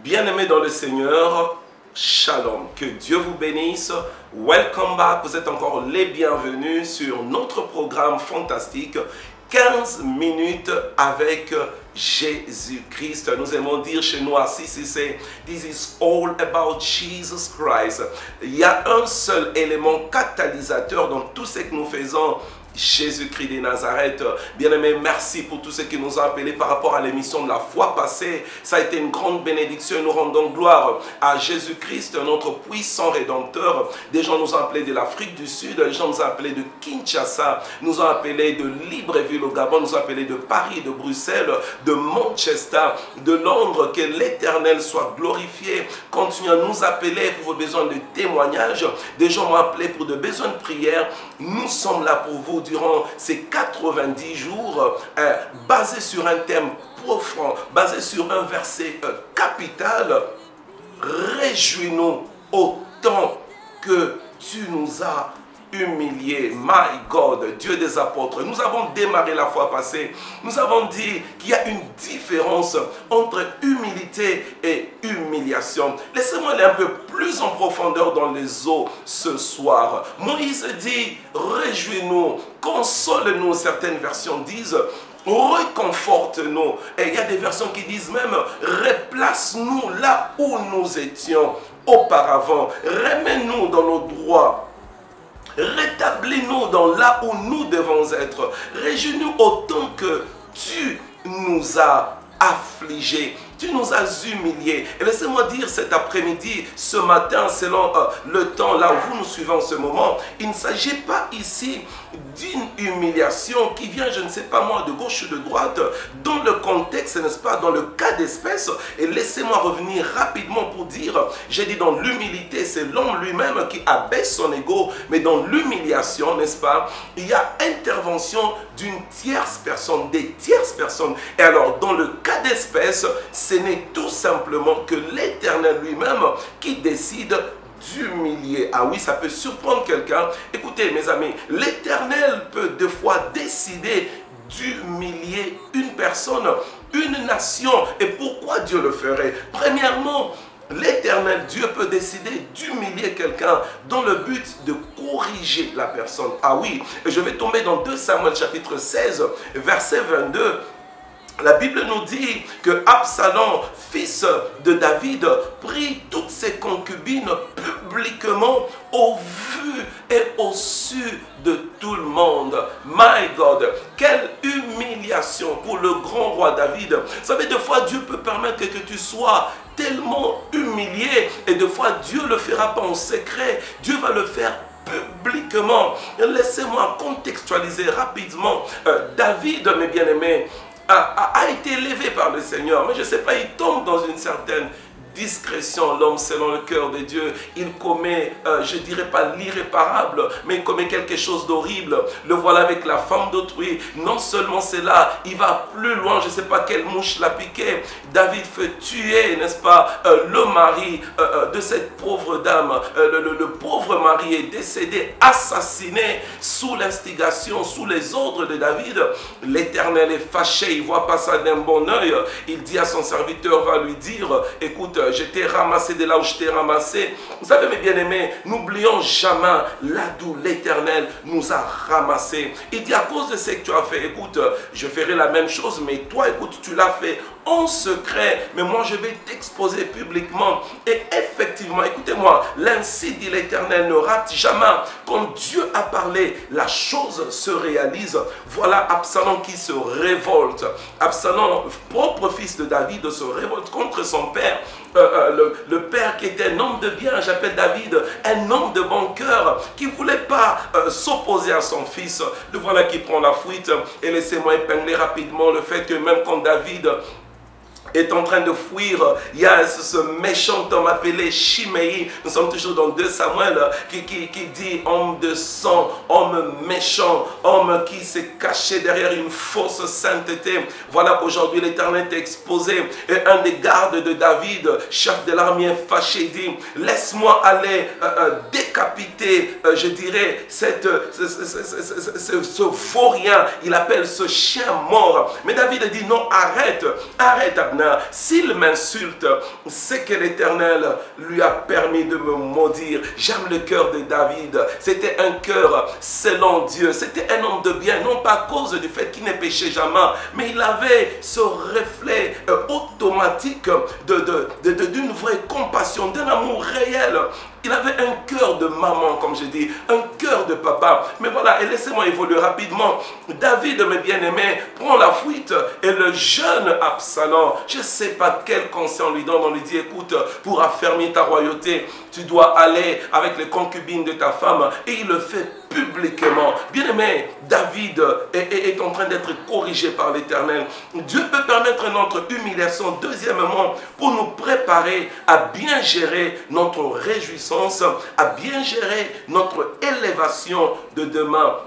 Bien-aimés dans le Seigneur, Shalom, que Dieu vous bénisse. Welcome back, vous êtes encore les bienvenus sur notre programme fantastique 15 minutes avec Jésus-Christ. Nous aimons dire chez nous à CCC, this is all about Jesus Christ. Il y a un seul élément catalysateur dans tout ce que nous faisons, Jésus-Christ de Nazareth. Bien-aimé, merci pour tout ce qui nous a appelés par rapport à l'émission de la fois passée. Ça a été une grande bénédiction. Nous rendons gloire à Jésus-Christ, notre puissant Rédempteur. Des gens nous ont appelés de l'Afrique du Sud, des gens nous ont appelés de Kinshasa, nous ont appelés de Libreville au Gabon, nous ont appelés de Paris, de Bruxelles, de Manchester, de Londres. Que l'Éternel soit glorifié. Continuez à nous appeler pour vos besoins de témoignages. Des gens m'ont appelé pour de besoins de prière. Nous sommes là pour vous durant ces 90 jours, basé sur un thème profond, basé sur un verset capital. Réjouis-nous autant que tu nous as humiliés. My God, Dieu des apôtres. Nous avons démarré la fois passée. Nous avons dit qu'il y a une différence entre humilité et humiliation. Laissez-moi aller un peu plus en profondeur dans les eaux ce soir. Moïse dit, réjouis-nous, console-nous. Certaines versions disent, reconforte-nous. Et il y a des versions qui disent même, replace-nous là où nous étions auparavant. Remets-nous dans nos droits. Rétablis-nous dans là où nous devons être. Réjouis-nous autant que tu nous as affligés. Tu nous as humiliés. Et laissez-moi dire cet après-midi, ce matin, selon le temps là où vous nous suivez en ce moment, il ne s'agit pas ici d'une humiliation qui vient, je ne sais pas moi, de gauche ou de droite, dans le contexte, n'est-ce pas, dans le cas d'espèce. Et laissez-moi revenir rapidement pour dire, j'ai dit dans l'humilité, c'est l'homme lui-même qui abaisse son ego, mais dans l'humiliation, n'est-ce pas, il y a intervention d'une tierce personne, des tierces personnes. Et alors, dans le cas d'espèce, ce n'est tout simplement que l'Éternel lui-même qui décide d'humilier. Ah oui, ça peut surprendre quelqu'un. Écoutez mes amis, l'Éternel peut des fois décider d'humilier une personne, une nation. Et pourquoi Dieu le ferait? Premièrement, l'Éternel Dieu peut décider d'humilier quelqu'un dans le but de corriger la personne. Ah oui, je vais tomber dans 2 Samuel chapitre 16, verset 22. La Bible nous dit que Absalom, fils de David, prit toutes ses concubines publiquement au vu et au su de tout le monde. My God, quelle humiliation pour le grand roi David. Vous savez, des fois Dieu peut permettre que tu sois tellement humilié et des fois Dieu le fera pas en secret. Dieu va le faire publiquement. Laissez-moi contextualiser rapidement. David, mes bien-aimés, a été élevé par le Seigneur, mais je ne sais pas, il tombe dans une certaine discrétion. L'homme selon le cœur de Dieu, il commet, je ne dirais pas l'irréparable, mais il commet quelque chose d'horrible. Le voilà avec la femme d'autrui. Non seulement c'est là, il va plus loin, je ne sais pas quelle mouche l'a piqué. David fait tuer, n'est-ce pas, le mari de cette pauvre dame. Le pauvre mari est décédé, assassiné sous l'instigation, sous les ordres de David. L'Éternel est fâché, il ne voit pas ça d'un bon oeil. Il dit à son serviteur, va lui dire, écoute, je t'ai ramassé de là où je t'ai ramassé. Vous savez, mes bien-aimés, n'oublions jamais là d'où l'Éternel nous a ramassés. Il dit, à cause de ce que tu as fait, écoute, je ferai la même chose, mais toi, écoute, tu l'as fait en secret, mais moi je vais t'exposer publiquement. Et effectivement, écoutez-moi, l'ainsi dit l'Éternel ne rate jamais. Quand Dieu a parlé, la chose se réalise. Voilà Absalom qui se révolte. Absalom, propre fils de David, se révolte contre son père. Le père qui était un homme de bien, j'appelle David un homme de bon cœur, qui ne voulait pas s'opposer à son fils. Le voilà qui prend la fuite. Et laissez-moi épingler rapidement le fait que même quand David est en train de fuir, il y a ce méchant homme appelé Shimei. Nous sommes toujours dans 2 Samuel qui dit homme de sang, homme méchant, homme qui s'est caché derrière une fausse sainteté. Voilà qu'aujourd'hui l'Éternel est exposé. Et un des gardes de David, chef de l'armée fâché, dit, laisse-moi aller décapiter, je dirais, ce vaurien. Il appelle ce chien mort. Mais David dit non, arrête, arrête. cadenas. S'il m'insulte, c'est que l'Éternel lui a permis de me maudire. J'aime le cœur de David. C'était un cœur selon Dieu. C'était un homme de bien, non pas à cause du fait qu'il ne péchait jamais, mais il avait ce reflet automatique d'une vraie compassion, d'un amour réel. Il avait un cœur de maman, comme je dis, un cœur de papa. Mais voilà, et laissez-moi évoluer rapidement. David, mes bien-aimés, prend la fuite et le jeune Absalom, je ne sais pas quel conseil on lui donne, on lui dit, écoute, pour affermir ta royauté, tu dois aller avec les concubines de ta femme. Et il le fait publiquement. Bien-aimé, David est en train d'être corrigé par l'Éternel. Dieu peut permettre notre humiliation, deuxièmement, pour nous préparer à bien gérer notre réjouissance, à bien gérer notre élévation de demain.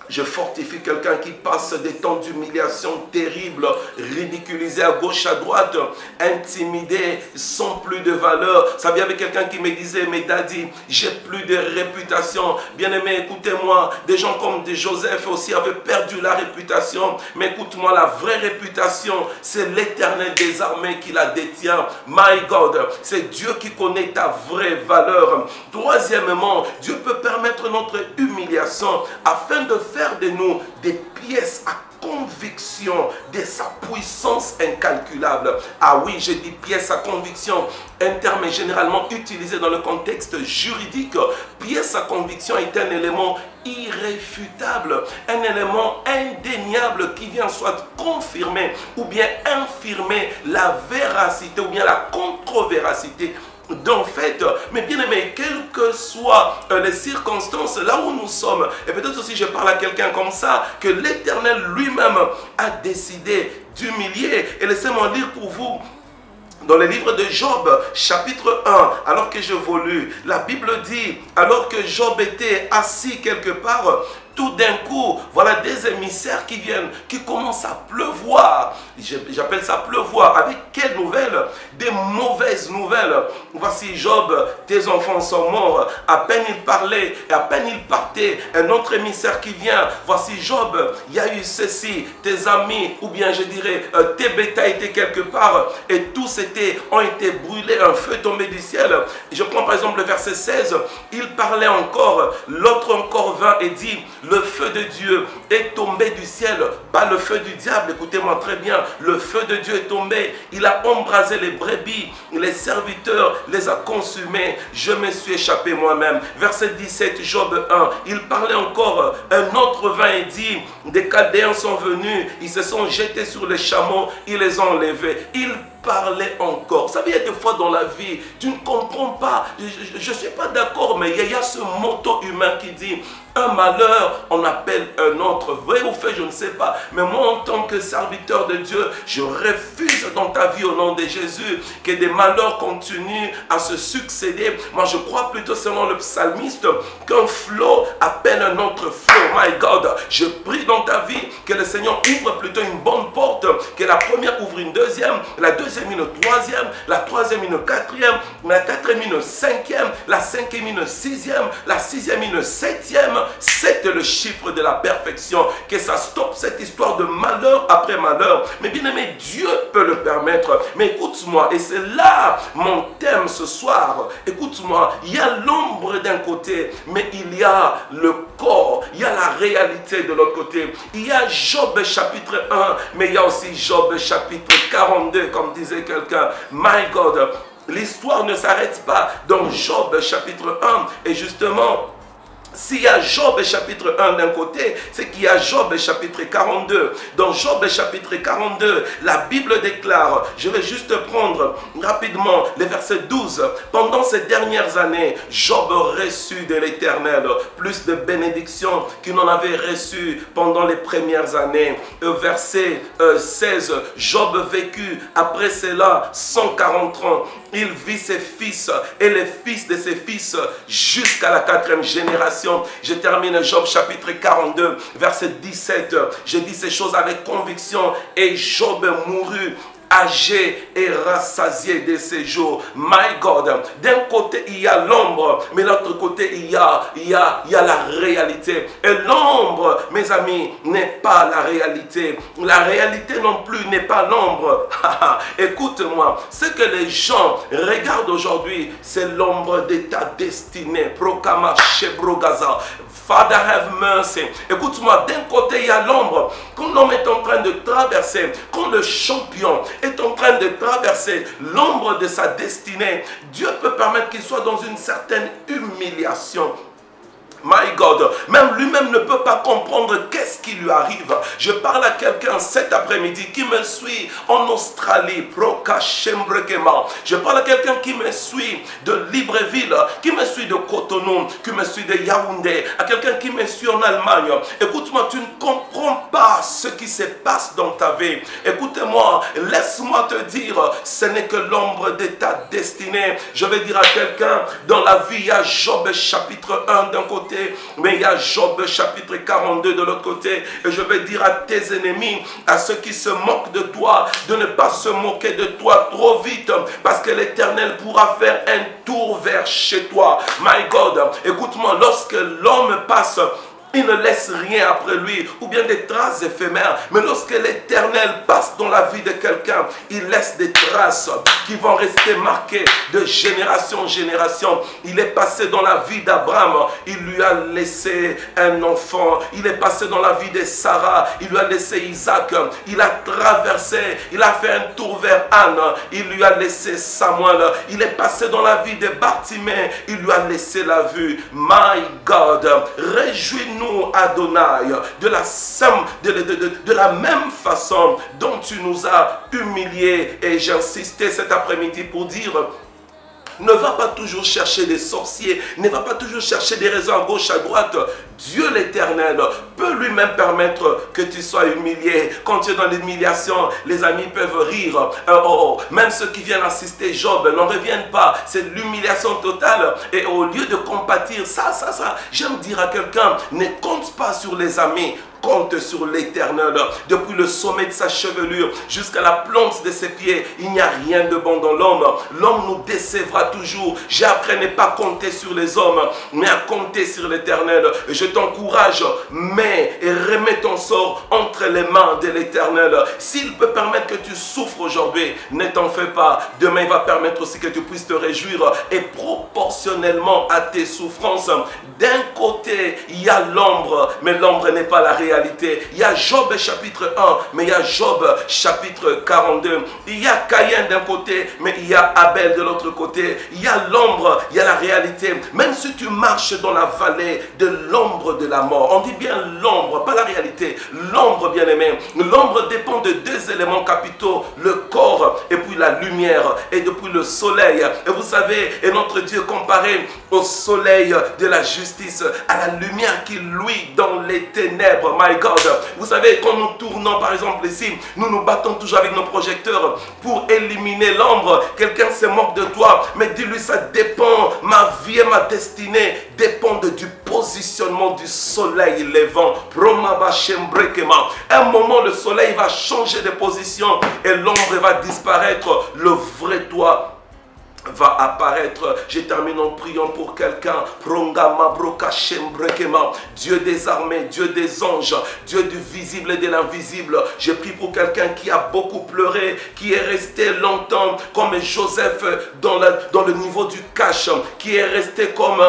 Je fortifie quelqu'un qui passe des temps d'humiliation terrible, ridiculisé à gauche, à droite, intimidé, sans plus de valeur. Ça vient avec quelqu'un qui me disait, mais Daddy, j'ai plus de réputation. Bien-aimé, écoutez-moi, des gens comme Joseph aussi avaient perdu la réputation. Mais écoute-moi, la vraie réputation, c'est l'Éternel des armées qui la détient. My God, c'est Dieu qui connaît ta vraie valeur. Troisièmement, Dieu peut permettre notre humiliation afin de faire de nous des pièces à conviction de sa puissance incalculable. Ah oui, je dis pièce à conviction. Un terme est généralement utilisé dans le contexte juridique. Pièce à conviction est un élément irréfutable, un élément indéniable qui vient soit confirmer ou bien infirmer la véracité ou bien la contre-véracité d'un fait. Mais bien aimé, quelles que soient les circonstances là où nous sommes, et peut-être aussi je parle à quelqu'un comme ça, que l'Éternel lui-même a décidé d'humilier. Et laissez-moi lire pour vous dans le livre de Job, chapitre 1, alors que je vous lu, la Bible dit, alors que Job était assis quelque part, tout d'un coup, voilà des émissaires qui viennent, qui commencent à pleuvoir. J'appelle ça pleuvoir. Avec quelles nouvelles? Des mauvaises nouvelles. Voici Job, tes enfants sont morts. À peine il parlait, et à peine il partait, un autre émissaire qui vient. Voici Job, il y a eu ceci, tes amis, ou bien je dirais, tes bétails étaient quelque part, et tous ont été brûlés, un feu tombé du ciel. Je prends par exemple le verset 16, il parlait encore, l'autre encore vint et dit, le feu de Dieu est tombé du ciel, pas le feu du diable, écoutez-moi très bien, le feu de Dieu est tombé, il a embrasé les brebis, les serviteurs les a consumés, je me suis échappé moi-même. Verset 17, Job 1, il parlait encore, un autre vint et dit, des Chaldéens sont venus, ils se sont jetés sur les chameaux, ils les ont enlevés, il parlait encore. Vous savez, il y a des fois dans la vie, tu ne comprends pas, je ne suis pas d'accord, mais il y a ce motto humain qui dit, un malheur, on appelle un autre. Vrai ou fait, je ne sais pas. Mais moi, en tant que serviteur de Dieu, je refuse dans ta vie au nom de Jésus que des malheurs continuent à se succéder. Moi, je crois plutôt selon le psalmiste qu'un flot appelle un autre flot. My God, je prie dans ta vie que le Seigneur ouvre plutôt une bonne porte, que la première ouvre une deuxième, la deuxième une troisième, la troisième une quatrième, la quatrième une cinquième, la cinquième une sixième, la sixième une septième. 7 est le chiffre de la perfection. Que ça stoppe cette histoire de malheur après malheur. Mais bien aimé, Dieu peut le permettre. Mais écoute-moi, et c'est là mon thème ce soir. Écoute-moi, il y a l'ombre d'un côté, mais il y a le corps, il y a la réalité de l'autre côté. Il y a Job chapitre 1, mais il y a aussi Job chapitre 42, comme disait quelqu'un. My God, l'histoire ne s'arrête pas dans Job chapitre 1. Et justement, s'il y a Job chapitre 1 d'un côté, c'est qu'il y a Job chapitre 42. Dans Job chapitre 42, la Bible déclare, je vais juste prendre rapidement les versets 12. Pendant ces dernières années, Job reçut de l'Éternel plus de bénédictions qu'il n'en avait reçu pendant les premières années. Verset 16, Job vécut après cela 140 ans. Il vit ses fils et les fils de ses fils jusqu'à la 4e génération. Je termine Job chapitre 42, verset 17. Je dis ces choses avec conviction. Et Job mourut âgé et rassasié de ses jours. My God, d'un côté il y a l'ombre, mais de l'autre côté il y a la réalité. Et l'ombre, mes amis, n'est pas la réalité. La réalité non plus n'est pas l'ombre. Écoute-moi, ce que les gens regardent aujourd'hui, c'est l'ombre de ta destinée. Procama Chebrogaza. Father have mercy. Écoute-moi, d'un côté il y a l'ombre. Quand l'homme est en train de traverser, quand le champion est en train de traverser l'ombre de sa destinée, Dieu peut permettre qu'il soit dans une certaine humiliation. My God, même lui-même ne peut pas comprendre qu'est-ce qui lui arrive. Je parle à quelqu'un cet après-midi qui me suit en Australie, je parle à quelqu'un qui me suit de Libreville, qui me suit de Cotonou, qui me suit de Yaoundé, à quelqu'un qui me suit en Allemagne. Écoute-moi, tu ne comprends pas ce qui se passe dans ta vie. Écoute-moi, laisse-moi te dire, ce n'est que l'ombre de ta destinée. Je vais dire à quelqu'un, dans la vie, il y a Job chapitre 1 d'un côté, mais il y a Job chapitre 42 de l'autre côté. Et je vais dire à tes ennemis, à ceux qui se moquent de toi, de ne pas se moquer de toi trop vite, parce que l'Éternel pourra faire un tour vers chez toi. My God, écoute-moi, lorsque l'homme passe, il ne laisse rien après lui, ou bien des traces éphémères. Mais lorsque l'Éternel passe dans la vie de quelqu'un, il laisse des traces qui vont rester marquées de génération en génération. Il est passé dans la vie d'Abraham, il lui a laissé un enfant. Il est passé dans la vie de Sarah, il lui a laissé Isaac. Il a traversé, il a fait un tour vers Anne, il lui a laissé Samuel. Il est passé dans la vie de Bartimée, il lui a laissé la vue. My God, réjouis-nous Adonai, de la même façon dont tu nous as humiliés. Et j'ai insisté cet après-midi pour dire, ne va pas toujours chercher des sorciers, ne va pas toujours chercher des raisons à gauche, à droite. Dieu l'Éternel peut lui-même permettre que tu sois humilié. Quand tu es dans l'humiliation, les amis peuvent rire. Même ceux qui viennent assister Job n'en reviennent pas. C'est l'humiliation totale. Et au lieu de compatir, j'aime dire à quelqu'un, ne compte pas sur les amis. Compte sur l'Éternel. Depuis le sommet de sa chevelure jusqu'à la plante de ses pieds, il n'y a rien de bon dans l'homme. L'homme nous décevra toujours. J'ai appris à ne pas compter sur les hommes, mais à compter sur l'Éternel. Je t'encourage, mais remets ton sort entre les mains de l'Éternel. S'il peut permettre que tu souffres aujourd'hui, ne t'en fais pas. Demain, il va permettre aussi que tu puisses te réjouir. Et proportionnellement à tes souffrances, d'un côté, il y a l'ombre, mais l'ombre n'est pas la réalité. Il y a Job chapitre 1, mais il y a Job chapitre 42. Il y a Caïn d'un côté, mais il y a Abel de l'autre côté. Il y a l'ombre, il y a la réalité. Même si tu marches dans la vallée de l'ombre de la mort, on dit bien l'ombre, pas la réalité. L'ombre, bien aimé. L'ombre dépend de deux éléments capitaux, le corps et puis la lumière, et depuis le soleil. Et vous savez, et notre Dieu comparé au soleil de la justice, à la lumière qui luit dans les ténèbres. My God, vous savez, quand nous tournons par exemple ici, nous nous battons toujours avec nos projecteurs pour éliminer l'ombre. Quelqu'un se moque de toi, mais dis-lui, ça dépend, ma vie et ma destinée dépendent du positionnement du soleil levant. Un moment, le soleil va changer de position et l'ombre va disparaître. Le vrai toi va apparaître. Je termine en priant pour quelqu'un. Dieu des armées, Dieu des anges, Dieu du visible et de l'invisible. Je prie pour quelqu'un qui a beaucoup pleuré, qui est resté longtemps comme Joseph dans le niveau du cache, qui est resté comme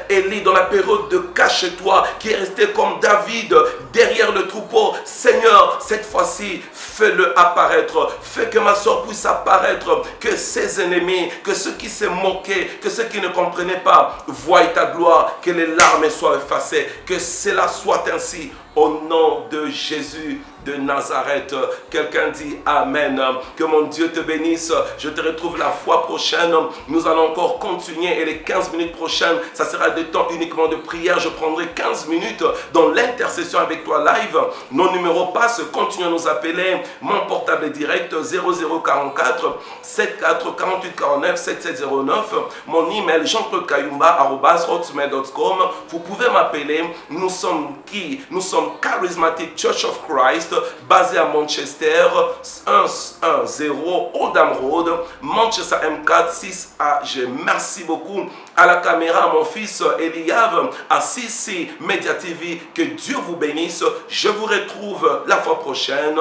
Élie dans la période de cache-toi, qui est resté comme David derrière le troupeau. Seigneur, cette fois-ci, fais-le apparaître. Fais que ma soeur puisse apparaître, que ses ennemis, que ceux qui se moquaient, que ceux qui ne comprenaient pas, voient ta gloire, que les larmes soient effacées, que cela soit ainsi. Au nom de Jésus de Nazareth, quelqu'un dit Amen. Que mon Dieu te bénisse. Je te retrouve la fois prochaine. Nous allons encore continuer et les 15 minutes prochaines, ça sera des temps uniquement de prière. Je prendrai 15 minutes dans l'intercession avec toi live. Nos numéros passent. Continue à nous appeler. Mon portable est direct 0044 74 48 49 7709. Mon email jean-claude kayumba@hotmail.com. Vous pouvez m'appeler. Nous sommes qui? Nous sommes sommes Charismatic Church of Christ, basé à Manchester, 110 Oldham Road, Manchester M4 6AG. Merci beaucoup à la caméra, mon fils Eliav, à CC Media TV. Que Dieu vous bénisse. Je vous retrouve la fois prochaine.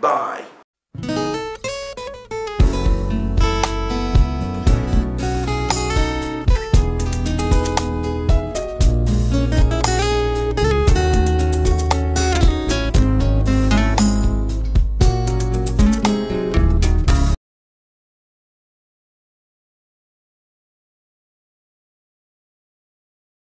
Bye.